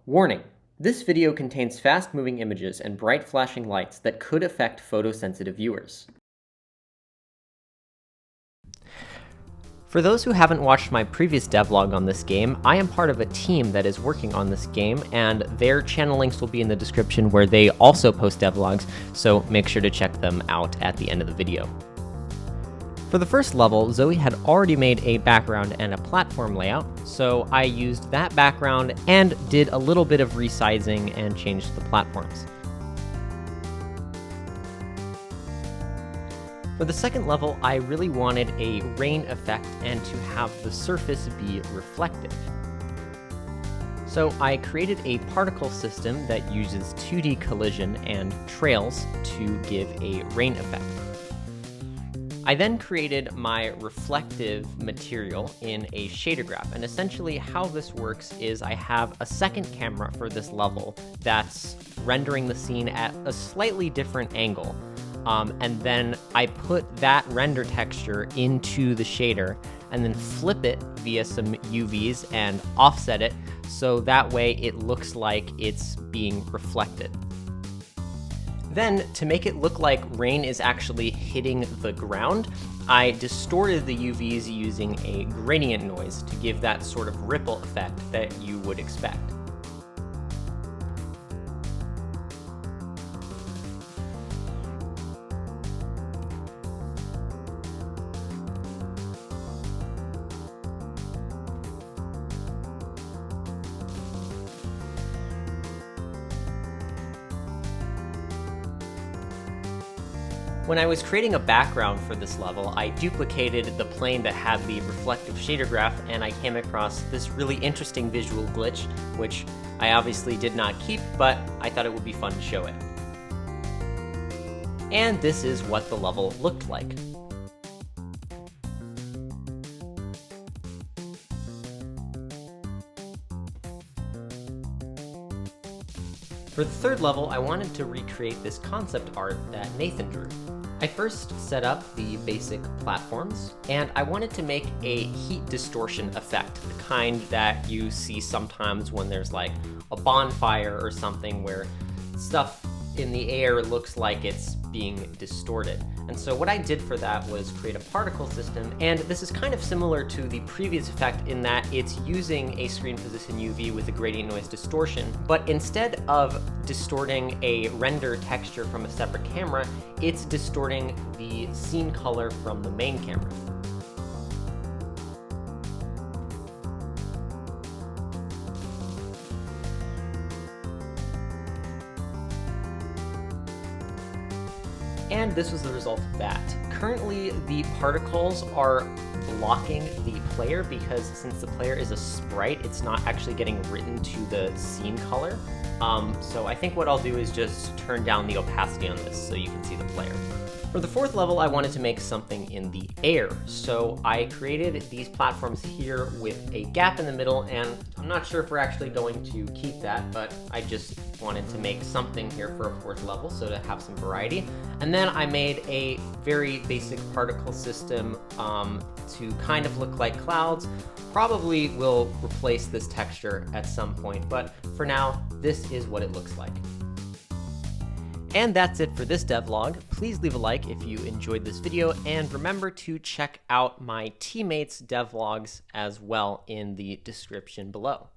Warning: this video contains fast-moving images and bright flashing lights that could affect photosensitive viewers. For those who haven't watched my previous devlog on this game, I am part of a team that is working on this game, and their channel links will be in the description where they also post devlogs, so make sure to check them out at the end of the video. For the first level, Zoe had already made a background and a platform layout, so I used that background and did a little bit of resizing and changed the platforms. For the second level, I really wanted a rain effect and to have the surface be reflective. So I created a particle system that uses 2D collision and trails to give a rain effect. I then created my reflective material in a shader graph, and essentially how this works is I have a second camera for this level that's rendering the scene at a slightly different angle. And then I put that render texture into the shader and then flip it via some UVs and offset it so that way it looks like it's being reflected. Then, to make it look like rain is actually hitting the ground, I distorted the UVs using a gradient noise to give that sort of ripple effect that you would expect. When I was creating a background for this level, I duplicated the plane that had the reflective shader graph, and I came across this really interesting visual glitch, which I obviously did not keep, but I thought it would be fun to show it. And this is what the level looked like. For the third level, I wanted to recreate this concept art that Nathan drew. I first set up the basic platforms, and I wanted to make a heat distortion effect, the kind that you see sometimes when there's like a bonfire or something where stuff in the air looks like it's being distorted. And so what I did for that was create a particle system, and this is kind of similar to the previous effect in that it's using a screen position UV with a gradient noise distortion, but instead of distorting a render texture from a separate camera, it's distorting the scene color from the main camera. And this was the result of that. Currently, the particles are blocking the player because since the player is a sprite, it's not actually getting written to the scene color. So I think what I'll do is just turn down the opacity on this so you can see the player. For the fourth level, I wanted to make something in the air, so I created these platforms here with a gap in the middle, and I'm not sure if we're actually going to keep that, but I just wanted to make something here for a fourth level, so to have some variety. And then I made a very basic particle system to kind of look like clouds. Probably will replace this texture at some point, but for now, this is what it looks like. And that's it for this devlog. Please leave a like if you enjoyed this video, and remember to check out my teammates' devlogs as well in the description below.